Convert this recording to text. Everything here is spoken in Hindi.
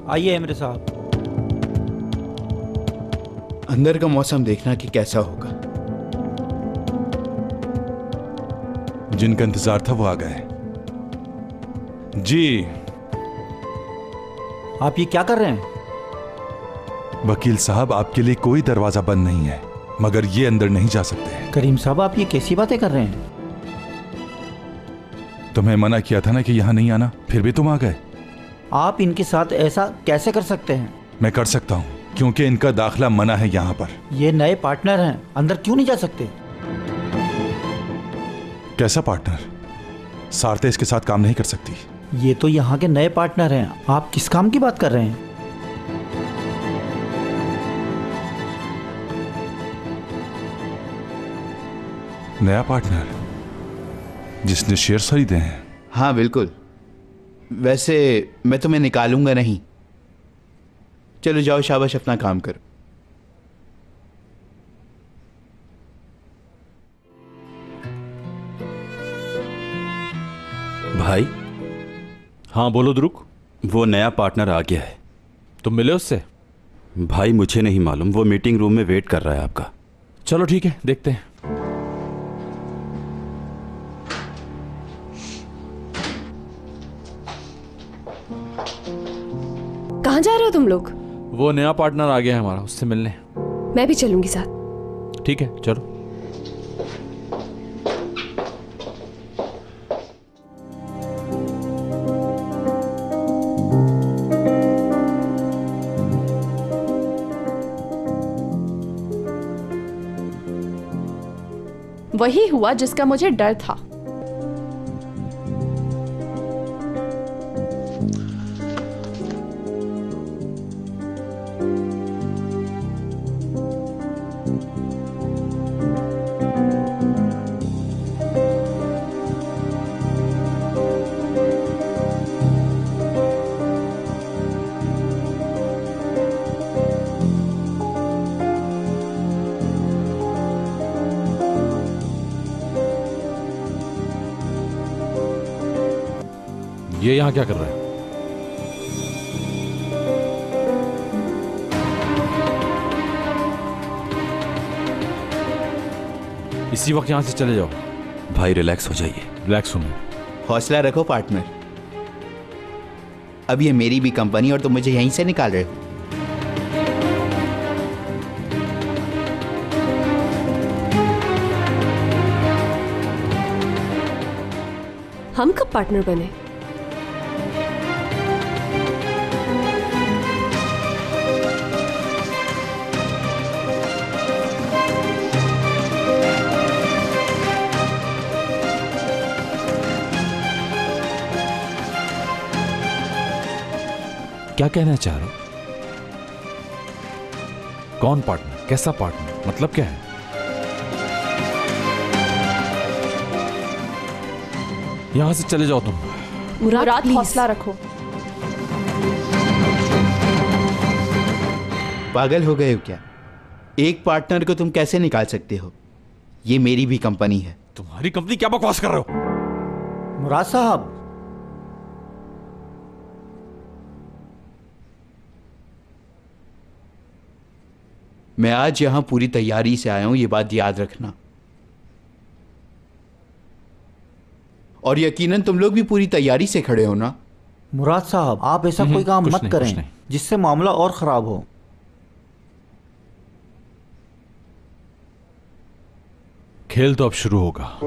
आइए एमरे साहब। अंदर का मौसम देखना कि कैसा होगा। जिनका इंतजार था वो आ गए। जी आप ये क्या कर रहे हैं? वकील साहब, आपके लिए कोई दरवाजा बंद नहीं है, मगर ये अंदर नहीं जा सकते। करीम साहब, आप ये कैसी बातें कर रहे हैं? तुम्हें मना किया था ना कि यहां नहीं आना, फिर भी तुम आ गए। आप इनके साथ ऐसा कैसे कर सकते हैं? मैं कर सकता हूं क्योंकि इनका दाखिला मना है यहां पर। ये नए पार्टनर हैं, अंदर क्यों नहीं जा सकते? कैसा पार्टनर? सारते इसके साथ काम नहीं कर सकती। ये तो यहाँ के नए पार्टनर हैं, आप किस काम की बात कर रहे हैं? नया पार्टनर जिसने शेयर खरीदे हैं? हाँ बिल्कुल। वैसे मैं तुम्हें निकालूंगा नहीं। चलो जाओ, शाबाश, अपना काम करो। भाई। हाँ बोलो द्रुक। वो नया पार्टनर आ गया है। तुम मिले उससे? भाई मुझे नहीं मालूम, वो मीटिंग रूम में वेट कर रहा है आपका। चलो ठीक है, देखते हैं। कहाँ जा रहे हो तुम लोग? वो नया पार्टनर आ गया है हमारा, उससे मिलने। मैं भी चलूंगी साथ। ठीक है चलो। वही हुआ जिसका मुझे डर था। ये यहाँ क्या कर रहा है? इसी वक्त यहाँ से चले जाओ। भाई रिलैक्स हो जाइए। रिलैक्स सुनो। हौसला रखो पार्टनर। अब ये मेरी भी कंपनी और तुम मुझे यहीं से निकाल रहे हो। हम कब पार्टनर बने? क्या कहना चाह रहे हो? कौन पार्टनर? कैसा पार्टनर? मतलब क्या है? यहां से चले जाओ तुम। मुराद हौसला रखो। पागल हो गए हो क्या? एक पार्टनर को तुम कैसे निकाल सकते हो? ये मेरी भी कंपनी है। तुम्हारी कंपनी? क्या बकवास कर रहे हो? मुराद साहब, मैं आज यहां पूरी तैयारी से आया हूं, ये बात याद रखना। और यकीनन तुम लोग भी पूरी तैयारी से खड़े हो ना? मुराद साहब, आप ऐसा कोई काम मत करें जिससे मामला और खराब हो। खेल तो अब शुरू होगा।